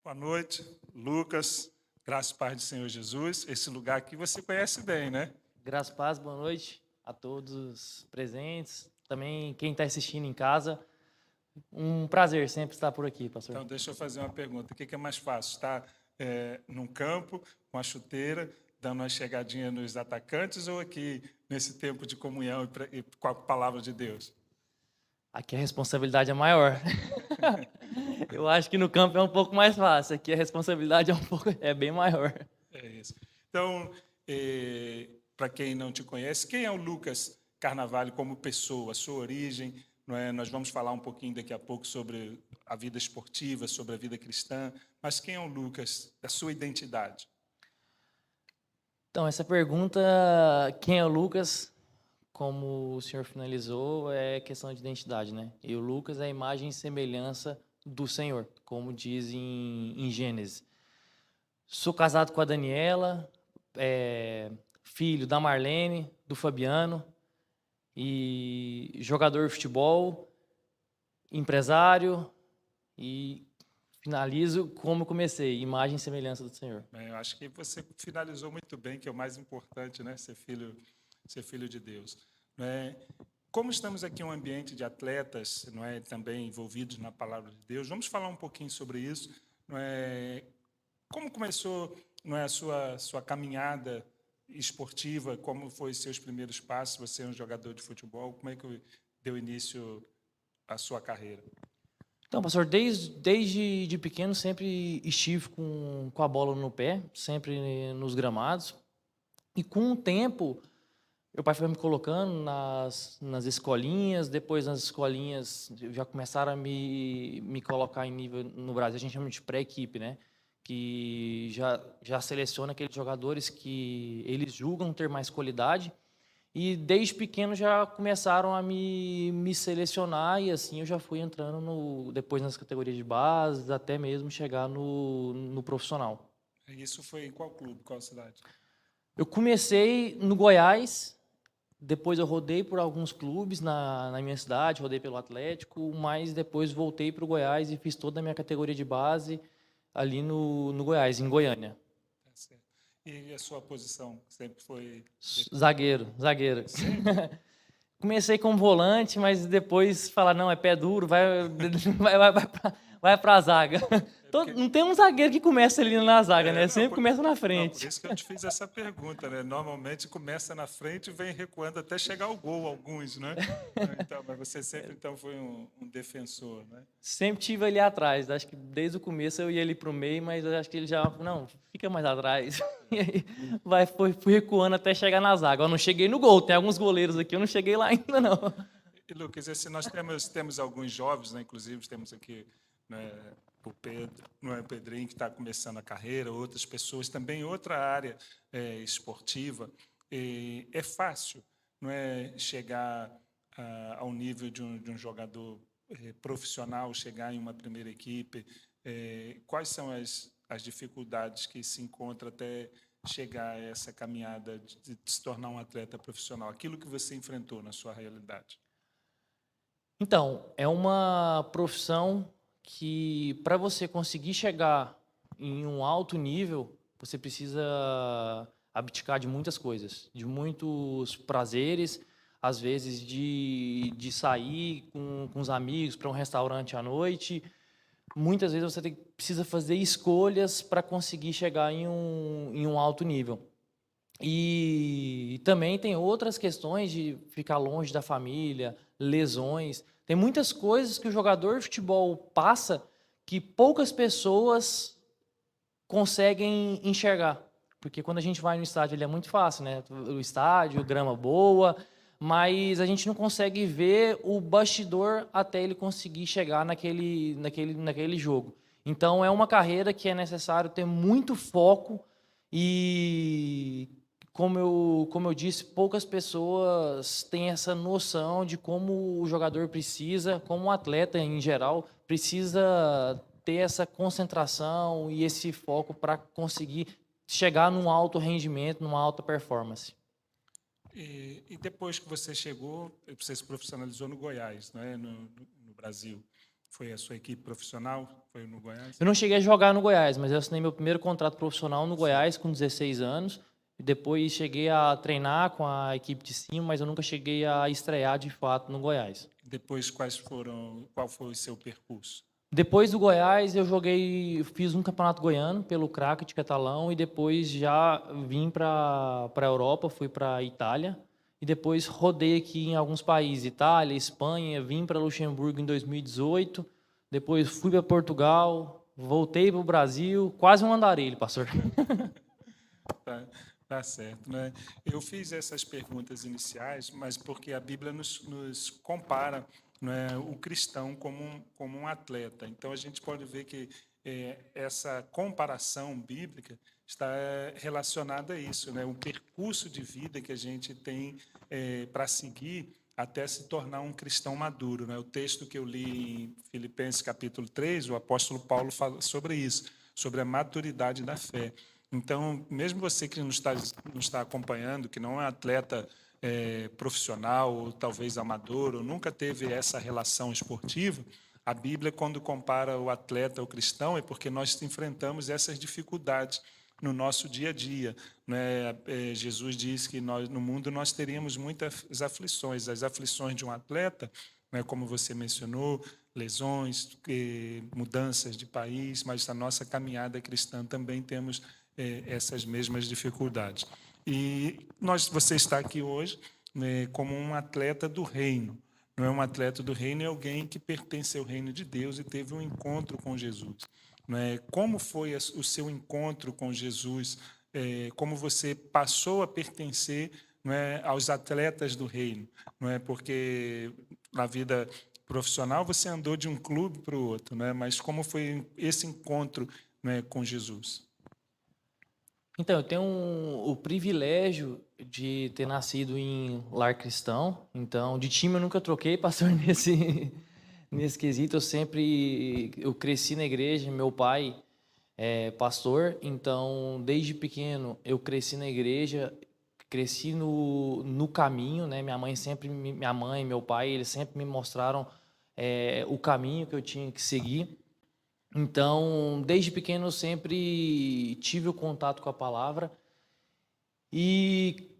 Boa noite, Lucas, graça e paz do Senhor Jesus. Esse lugar aqui você conhece bem, né? Graças e paz, boa noite a todos os presentes, também quem está assistindo em casa. Um prazer sempre estar por aqui, pastor. Então, deixa eu fazer uma pergunta. O que é mais fácil? Estar num campo, com a chuteira, dando uma chegadinha nos atacantes ou aqui nesse tempo de comunhão e com a palavra de Deus? Aqui a responsabilidade é maior. Eu acho que no campo é um pouco mais fácil, aqui a responsabilidade é bem maior. É isso. Então, para quem não te conhece, quem é o Lucas Carnavale como pessoa, a sua origem? Não é? Nós vamos falar um pouquinho daqui a pouco sobre a vida esportiva, sobre a vida cristã, mas quem é o Lucas, a sua identidade? Então, essa pergunta, quem é o Lucas, como o senhor finalizou, é questão de identidade, né? E o Lucas é a imagem e semelhança do Senhor, como diz em Gênesis. Sou casado com a Daniela, filho da Marlene, do Fabiano, e jogador de futebol, empresário, e finalizo como comecei, imagem e semelhança do Senhor. Bem, eu acho que você finalizou muito bem, que é o mais importante, né? Ser filho de Deus. Não é? Como estamos aqui em um ambiente de atletas, não é, também envolvidos na palavra de Deus, vamos falar um pouquinho sobre isso. Não é? Como começou, não é, a sua caminhada esportiva? Como foi seus primeiros passos? Você é um jogador de futebol? Como é que deu início à sua carreira? Então, pastor, desde de pequeno sempre estive com a bola no pé, sempre nos gramados. E com o tempo, meu pai foi me colocando nas escolinhas, depois nas escolinhas já começaram a me colocar em nível, no Brasil a gente chama de pré-equipe, né? Que já seleciona aqueles jogadores que eles julgam ter mais qualidade. E desde pequeno já começaram a me selecionar e assim eu já fui entrando depois nas categorias de base, até mesmo chegar no profissional. Isso foi em qual clube, qual cidade? Eu comecei no Goiás, depois eu rodei por alguns clubes na minha cidade, rodei pelo Atlético, mas depois voltei para o Goiás e fiz toda a minha categoria de base ali no Goiás, em Goiânia. Tá certo. E a sua posição sempre foi Zagueiro. sempre? Comecei como volante, mas depois falar, não, é pé duro, vai pra zaga. Porque Não tem um zagueiro que começa ali na zaga, né? não, Sempre começa na não, por frente. isso que eu te fiz essa pergunta, né? Normalmente começa na frente e vem recuando até chegar ao gol, alguns, né? Então, mas você sempre então foi um defensor, né? Sempre tive ali atrás. Acho que desde o começo eu ia ali pro meio, mas eu acho que ele já, não, fica mais atrás. E aí fui recuando até chegar na zaga. Eu não cheguei no gol, tem alguns goleiros aqui, eu não cheguei lá ainda não. E Lucas, assim, nós temos alguns jovens, né? Inclusive temos aqui, né, o Pedro, não é o Pedrinho que está começando a carreira, outras pessoas também em outra área esportiva. E é fácil, não é, chegar ao nível de um jogador profissional, chegar em uma primeira equipe. Quais são as dificuldades que se encontra até chegar a essa caminhada de se tornar um atleta profissional? Aquilo que você enfrentou na sua realidade. Então, é uma profissão que, para você conseguir chegar em um alto nível, você precisa abdicar de muitas coisas, de muitos prazeres, às vezes de sair com os amigos para um restaurante à noite. Muitas vezes você precisa fazer escolhas para conseguir chegar em um alto nível. E também tem outras questões de ficar longe da família, lesões. Tem muitas coisas que o jogador de futebol passa que poucas pessoas conseguem enxergar. Porque quando a gente vai no estádio, ele é muito fácil, né? O estádio, grama boa, mas a gente não consegue ver o bastidor até ele conseguir chegar naquele jogo. Então, é uma carreira que é necessário ter muito foco e, como eu disse, poucas pessoas têm essa noção de como o jogador precisa, como o atleta em geral, precisa ter essa concentração e esse foco para conseguir chegar num alto rendimento, numa alta performance. E depois que você chegou, você se profissionalizou no Goiás, né, no Brasil. foi a sua equipe profissional? Foi no Goiás? Eu não cheguei a jogar no Goiás, mas eu assinei meu primeiro contrato profissional no Goiás com 16 anos. E depois cheguei a treinar com a equipe de cima, mas eu nunca cheguei a estrear de fato no Goiás. Depois, qual foi o seu percurso? Depois do Goiás, fiz um campeonato goiano pelo Crack de Catalão e depois já vim para a Europa, fui para a Itália e depois rodei aqui em alguns países, Itália, Espanha, vim para Luxemburgo em 2018, depois fui para Portugal, voltei para o Brasil, quase um andarilho, pastor. Tá, tá certo, né? Eu fiz essas perguntas iniciais, mas porque a Bíblia nos compara, né, o cristão como um atleta. Então, a gente pode ver que essa comparação bíblica está relacionada a isso, né? O percurso de vida que a gente tem para seguir até se tornar um cristão maduro, né? O texto que eu li em Filipenses capítulo 3, o apóstolo Paulo fala sobre isso, sobre a maturidade da fé. Então, mesmo você que nos está acompanhando, que não é atleta profissional, ou talvez amador, ou nunca teve essa relação esportiva, a Bíblia, quando compara o atleta ao cristão, é porque nós enfrentamos essas dificuldades no nosso dia a dia, né? Jesus diz que no mundo nós teríamos muitas aflições. As aflições de um atleta, né, como você mencionou, lesões, mudanças de país, mas na nossa caminhada cristã também temos essas mesmas dificuldades. E você está aqui hoje, né, como um atleta do reino. Não é um atleta do reino, é alguém que pertence ao reino de Deus e teve um encontro com Jesus. Não é? Como foi o seu encontro com Jesus? Como você passou a pertencer, não é, aos atletas do reino? Não é? Porque na vida profissional você andou de um clube para o outro, não é? Mas como foi esse encontro, não é, com Jesus? Então, eu tenho o privilégio de ter nascido em lar cristão. Então, de time eu nunca troquei, pastor, nesse quesito. Eu cresci na igreja, meu pai é pastor. Então, desde pequeno, eu cresci na igreja, cresci no caminho, né? Minha mãe e meu pai, eles sempre me mostraram o caminho que eu tinha que seguir. Então, desde pequeno eu sempre tive o contato com a palavra e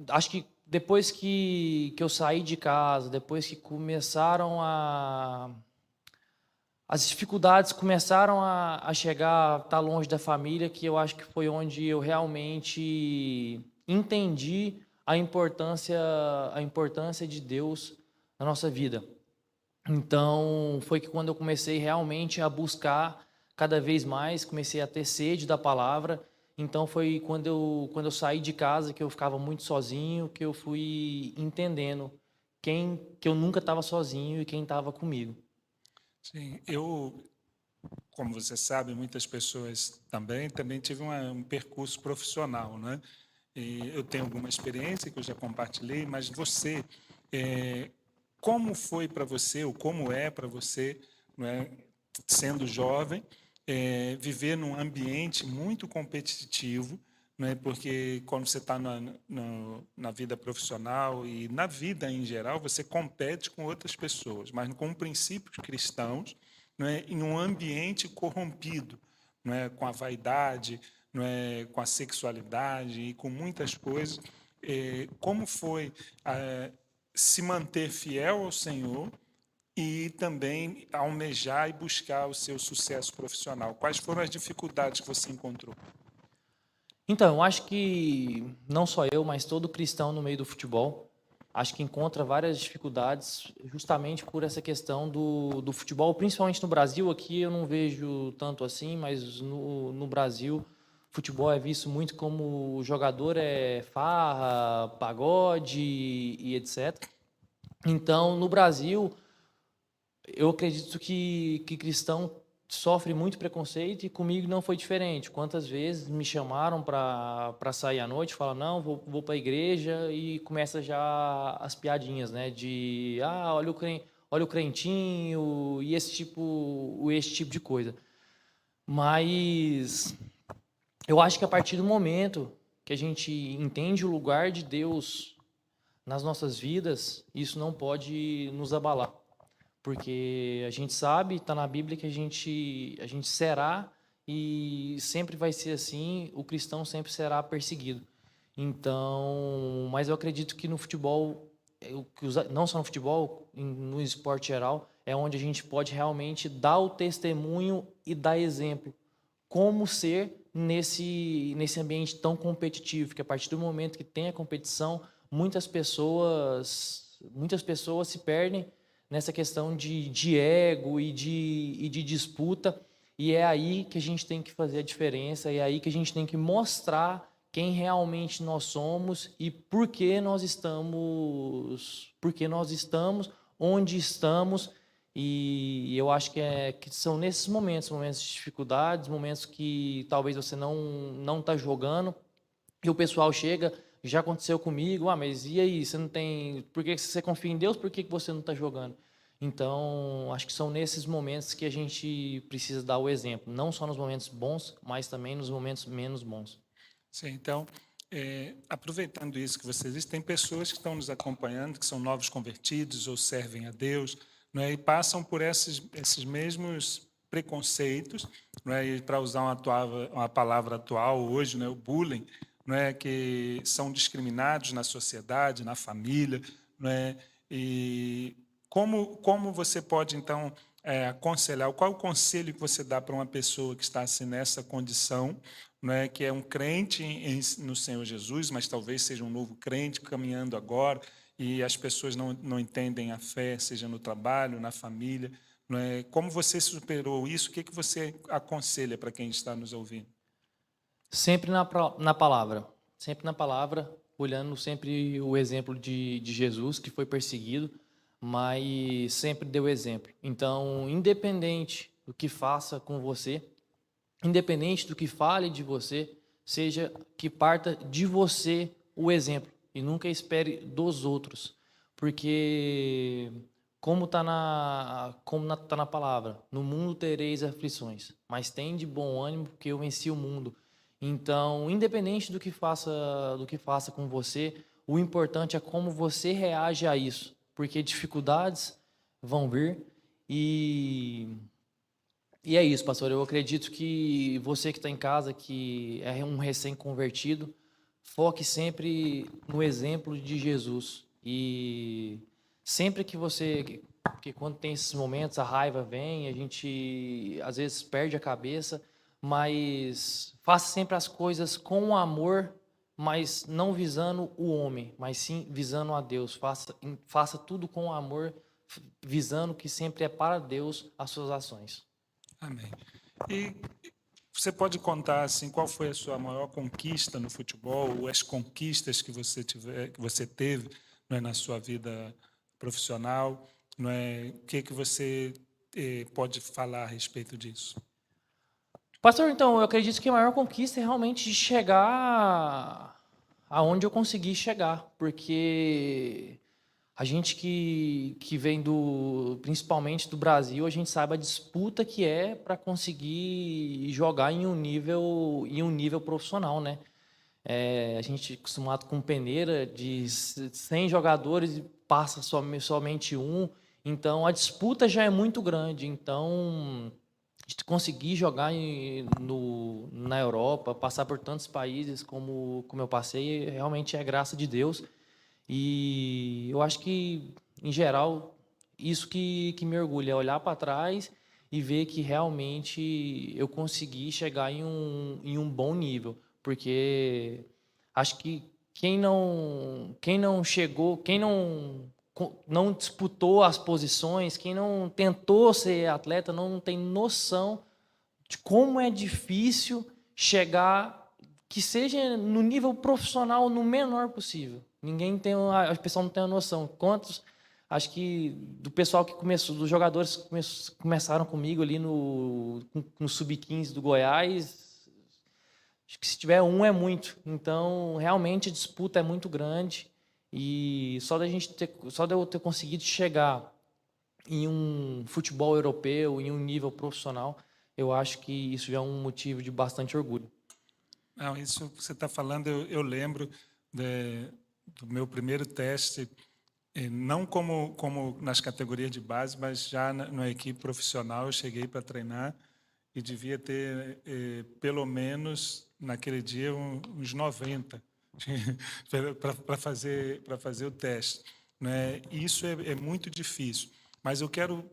acho que depois que eu saí de casa, depois que as dificuldades começaram a chegar, estar longe da família, que eu acho que foi onde eu realmente entendi a importância de Deus na nossa vida. Então, foi que quando eu comecei realmente a buscar cada vez mais, comecei a ter sede da palavra. Então, foi quando eu saí de casa, que eu ficava muito sozinho, que eu fui entendendo que eu nunca estava sozinho e quem estava comigo. Sim, como você sabe, muitas pessoas também tive um percurso profissional, né? E eu tenho alguma experiência que eu já compartilhei, mas você, como foi para você, ou como é para você, não é, sendo jovem, viver num ambiente muito competitivo, não é? Porque quando você está na vida profissional e na vida em geral, você compete com outras pessoas, mas com princípios cristãos, não é? Em um ambiente corrompido, não é? Com a vaidade, não é? Com a sexualidade e com muitas coisas. Como foi se manter fiel ao Senhor e também almejar e buscar o seu sucesso profissional? Quais foram as dificuldades que você encontrou? Então, eu acho que não só eu, mas todo cristão no meio do futebol, acho que encontra várias dificuldades justamente por essa questão do futebol, principalmente no Brasil. Aqui eu não vejo tanto assim, mas no Brasil, futebol é visto muito como o jogador é farra, pagode e etc. Então, no Brasil, eu acredito que cristão sofre muito preconceito e comigo não foi diferente. Quantas vezes me chamaram para sair à noite, falam, não, vou para a igreja e começa já as piadinhas, né? De, olha o crentinho e esse tipo de coisa. Mas eu acho que a partir do momento que a gente entende o lugar de Deus nas nossas vidas, isso não pode nos abalar. porque a gente sabe, está na Bíblia que a gente será e sempre vai ser assim, o cristão sempre será perseguido. Então, mas eu acredito que no futebol, não só no futebol, no esporte geral, é onde a gente pode realmente dar o testemunho e dar exemplo como ser nesse ambiente tão competitivo, que a partir do momento que tem a competição, muitas pessoas se perdem nessa questão de ego e de disputa, e é aí que a gente tem que fazer a diferença, é aí que a gente tem que mostrar quem realmente nós somos e por que nós estamos onde estamos. E eu acho que são nesses momentos de dificuldades, momentos que talvez você não está jogando, e o pessoal chega, já aconteceu comigo, mas e aí, você não tem, por que você confia em Deus, por que você não está jogando? Então, acho que são nesses momentos que a gente precisa dar o exemplo, não só nos momentos bons, mas também nos momentos menos bons. Sim, então, aproveitando isso que vocês dizem, tem pessoas que estão nos acompanhando, que são novos convertidos ou servem a Deus, não é? E passam por esses mesmos preconceitos, não é? E para usar uma palavra atual hoje, né? O bullying, não é? Que são discriminados na sociedade, na família, não é? E como você pode, então, aconselhar, qual é o conselho que você dá para uma pessoa que está assim, nessa condição, não é, que é um crente no Senhor Jesus, mas talvez seja um novo crente caminhando agora, e as pessoas não entendem a fé, seja no trabalho, na família, não é? Como você superou isso? O que você aconselha para quem está nos ouvindo? Sempre na palavra, olhando sempre o exemplo de Jesus, que foi perseguido, mas sempre deu exemplo. Então, independente do que faça com você, independente do que fale de você, seja que parta de você o exemplo e nunca espere dos outros, porque tá na palavra, no mundo tereis aflições, mas tem de bom ânimo porque eu venci o mundo. Então, independente do que faça com você, o importante é como você reage a isso, porque dificuldades vão vir e é isso, pastor. Eu acredito que você que está em casa, que é um recém-convertido, foque sempre no exemplo de Jesus. E sempre que quando tem esses momentos, a raiva vem, a gente às vezes perde a cabeça, mas faça sempre as coisas com amor, mas não visando o homem, mas sim visando a Deus. Faça tudo com amor, visando que sempre é para Deus as suas ações. Amém. E você pode contar assim qual foi a sua maior conquista no futebol, ou as conquistas que você teve, não é, na sua vida profissional, não é? O que você pode falar a respeito disso? Pastor, então, eu acredito que a maior conquista é realmente de chegar aonde eu consegui chegar, porque a gente que vem principalmente do Brasil, a gente sabe a disputa que é para conseguir jogar em um nível profissional, né? A gente é acostumado com peneira de 100 jogadores e passa somente um, então a disputa já é muito grande. Então, de conseguir jogar na Europa, passar por tantos países como eu passei, realmente é graça de Deus. E eu acho que, em geral, isso que me orgulha é olhar para trás e ver que realmente eu consegui chegar em um bom nível. Porque acho que quem não chegou, quem não disputou as posições, quem não tentou ser atleta, não tem noção de como é difícil chegar, que seja no nível profissional no menor possível. A pessoa não tem a noção. Acho que do pessoal que começou, dos jogadores que começaram comigo ali no Sub-15 do Goiás, acho que se tiver um é muito. Então, realmente a disputa é muito grande e só de eu ter conseguido chegar em um futebol europeu, em um nível profissional, eu acho que isso já é um motivo de bastante orgulho. Não, isso que você está falando, eu lembro do meu primeiro teste Não como nas categorias de base, mas já na equipe profissional eu cheguei para treinar e devia ter, pelo menos, naquele dia, uns 90 para fazer o teste. Né? Isso é muito difícil. Mas eu quero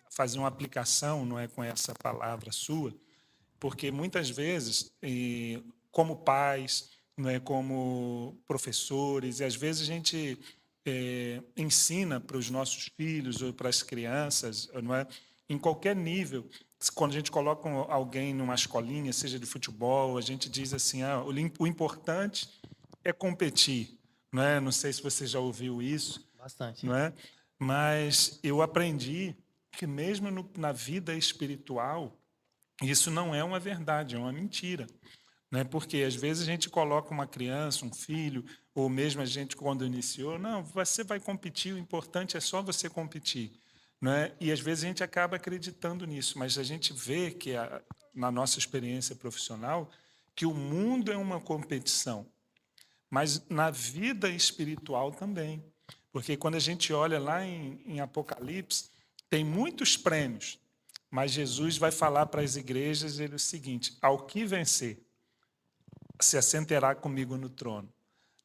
fazer uma aplicação, não é, com essa palavra sua, porque muitas vezes, como pais, não é, como professores, e às vezes a gente ensina para os nossos filhos ou para as crianças, não é, em qualquer nível. Quando a gente coloca alguém numa escolinha, seja de futebol, a gente diz assim: o importante é competir, não é? Não sei se você já ouviu isso, Bastante. não é? Mas eu aprendi que mesmo na vida espiritual isso não é uma verdade, é uma mentira. Né? Porque às vezes a gente coloca uma criança, um filho, ou mesmo a gente quando iniciou, não, você vai competir, o importante é só você competir. Né? E às vezes a gente acaba acreditando nisso, mas a gente vê que na nossa experiência profissional que o mundo é uma competição, mas na vida espiritual também. Porque quando a gente olha lá em Apocalipse, tem muitos prêmios, mas Jesus vai falar para as igrejas ele, o seguinte: ao que vencer, se assentará comigo no trono.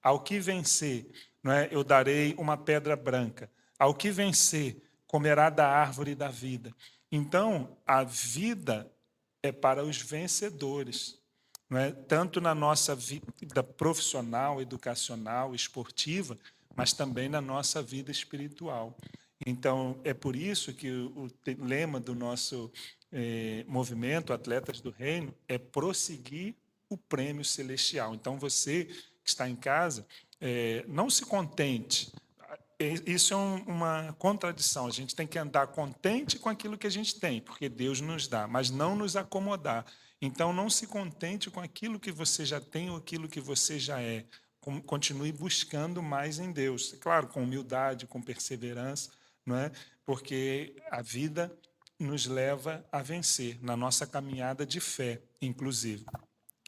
Ao que vencer, não é, eu darei uma pedra branca. Ao que vencer, comerá da árvore da vida. Então, a vida é para os vencedores. Não é? Tanto na nossa vida profissional, educacional, esportiva, mas também na nossa vida espiritual. Então, é por isso que o lema do nosso movimento, Atletas do Reino, é prosseguir o prêmio celestial. Então, você que está em casa, não se contente. Isso é uma contradição. A gente tem que andar contente com aquilo que a gente tem, porque Deus nos dá, mas não nos acomodar. Então, não se contente com aquilo que você já tem ou aquilo que você já é. Continue buscando mais em Deus. Claro, com humildade, com perseverança, não é? Porque a vida nos leva a vencer na nossa caminhada de fé, inclusive.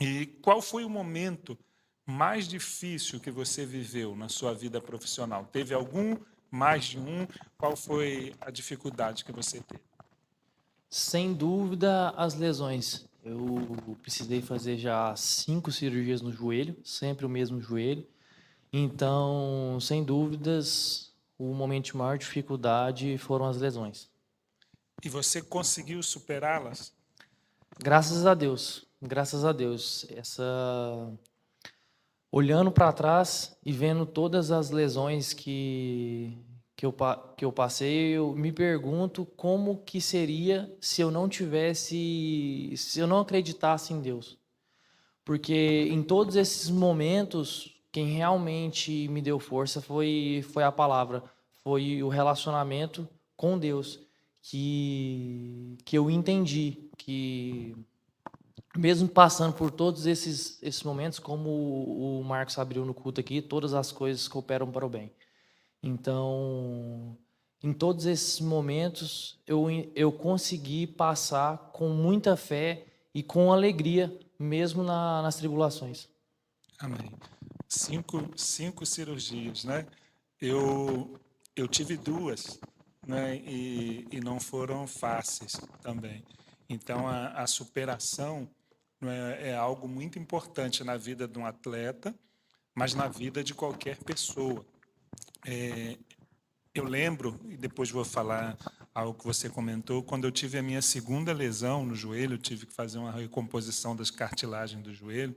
E qual foi o momento mais difícil que você viveu na sua vida profissional? Teve algum? Mais de um? Qual foi a dificuldade que você teve? Sem dúvida, as lesões. Eu precisei fazer já 5 cirurgias no joelho, sempre o mesmo joelho. Então, sem dúvidas, o momento de maior dificuldade foram as lesões. E você conseguiu superá-las? Graças a Deus, graças a Deus. Olhando para trás e vendo todas as lesões que eu passei, eu me pergunto como que seria se eu não tivesse, se eu não acreditasse em Deus. Porque em todos esses momentos, quem realmente me deu força foi a palavra, foi o relacionamento com Deus, que eu entendi que mesmo passando por todos esses momentos, como o Marcos abriu no culto aqui, todas as coisas cooperam para o bem. Então, em todos esses momentos, eu consegui passar com muita fé e com alegria, mesmo nas tribulações. Amém. Cinco cirurgias, né? Eu tive duas, né? E não foram fáceis também. Então, a superação, não é algo muito importante na vida de um atleta, mas na vida de qualquer pessoa. Eu lembro, e depois vou falar algo que você comentou, quando eu tive a minha segunda lesão no joelho, eu tive que fazer uma recomposição das cartilagens do joelho,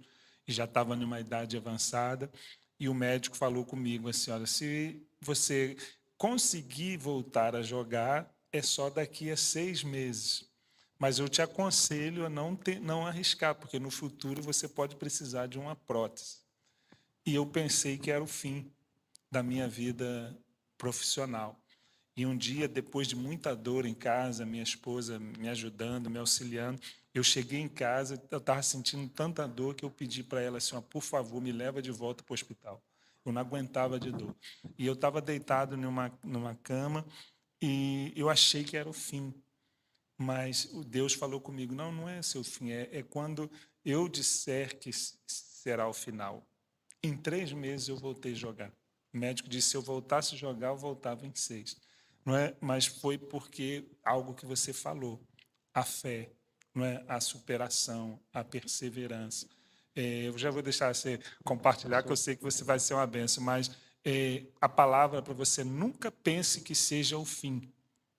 e já estava numa idade avançada, e o médico falou comigo assim: olha, se você conseguir voltar a jogar, é só daqui a 6 meses. Mas eu te aconselho a não arriscar, porque no futuro você pode precisar de uma prótese. E eu pensei que era o fim da minha vida profissional. E um dia, depois de muita dor em casa, minha esposa me ajudando, me auxiliando, eu cheguei em casa, eu estava sentindo tanta dor que eu pedi para ela assim: por favor, me leva de volta para o hospital. Eu não aguentava de dor. E eu estava deitado numa cama e eu achei que era o fim. Mas o Deus falou comigo: não, não é seu fim, é quando eu disser que será o final. Em 3 meses eu voltei a jogar. O médico disse: se eu voltasse a jogar, eu voltava em 6. Não é? Mas foi porque algo que você falou, a fé, não é? A superação, a perseverança. Eu já vou deixar você compartilhar, que eu sei que você vai ser uma benção, mas a palavra para você: nunca pense que seja o fim,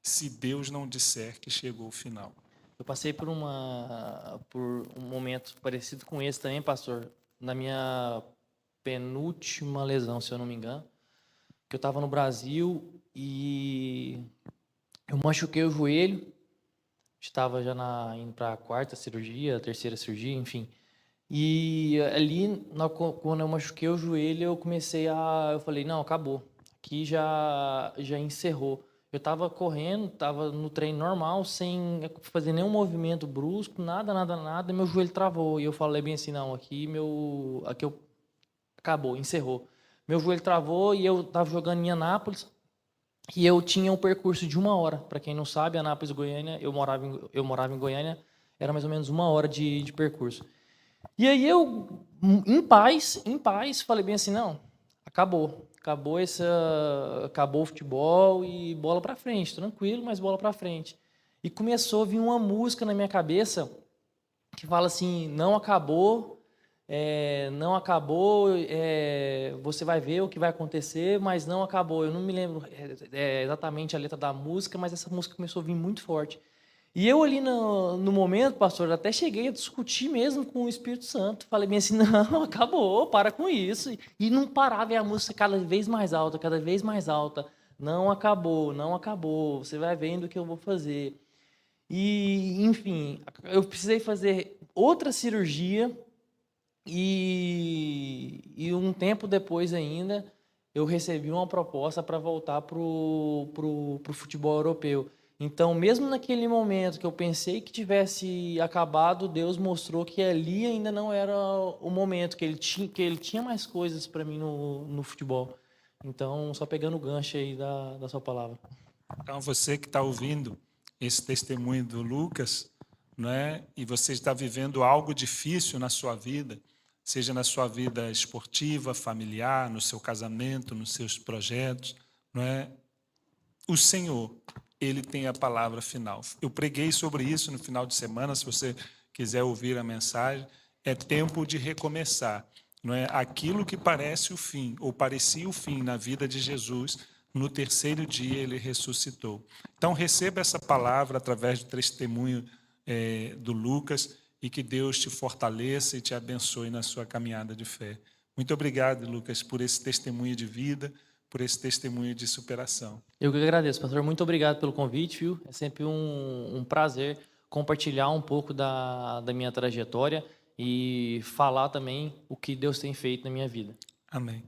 se Deus não disser que chegou o final. Eu passei por um momento parecido com esse também, pastor, na minha penúltima lesão, se eu não me engano, que eu estava no Brasil e eu machuquei o joelho, estava já indo para a quarta cirurgia, a terceira cirurgia, enfim. E ali, quando eu machuquei o joelho, eu falei, não, acabou, aqui já encerrou. Eu estava correndo, estava no treino normal, sem fazer nenhum movimento brusco, nada, meu joelho travou. E eu falei bem assim, não, acabou, encerrou. Meu joelho travou e eu estava jogando em Anápolis e eu tinha um percurso de 1 hora. Para quem não sabe, Anápolis, Goiânia, eu morava em Goiânia, era mais ou menos 1 hora de percurso. E aí eu, em paz, falei bem assim, não, acabou o futebol e bola para frente, tranquilo, mas bola para frente. E começou a vir uma música na minha cabeça que fala assim, não acabou, você vai ver o que vai acontecer, mas não acabou. Eu não me lembro exatamente a letra da música, mas essa música começou a vir muito forte. E eu ali no momento, pastor, até cheguei a discutir mesmo com o Espírito Santo. Falei bem assim, não, acabou, para com isso. E não parava, e a música cada vez mais alta, cada vez mais alta. Não acabou, você vai vendo o que eu vou fazer. E, enfim, eu precisei fazer outra cirurgia e um tempo depois ainda, eu recebi uma proposta para voltar pro futebol europeu. Então, mesmo naquele momento que eu pensei que tivesse acabado, Deus mostrou que ali ainda não era o momento, que ele tinha mais coisas para mim no futebol. Então, só pegando o gancho aí da sua palavra. Então, você que está ouvindo esse testemunho do Lucas, não é? E você está vivendo algo difícil na sua vida, seja na sua vida esportiva, familiar, no seu casamento, nos seus projetos, não é? O Senhor, Ele tem a palavra final. Eu preguei sobre isso no final de semana, se você quiser ouvir a mensagem. É tempo de recomeçar. Não é? Aquilo que parece o fim, ou parecia o fim na vida de Jesus, no terceiro dia Ele ressuscitou. Então, receba essa palavra através do testemunho do Lucas, e que Deus te fortaleça e te abençoe na sua caminhada de fé. Muito obrigado, Lucas, por esse testemunho de vida, por esse testemunho de superação. Eu que agradeço, pastor. Muito obrigado pelo convite, viu? É sempre um prazer compartilhar um pouco da minha trajetória e falar também o que Deus tem feito na minha vida. Amém.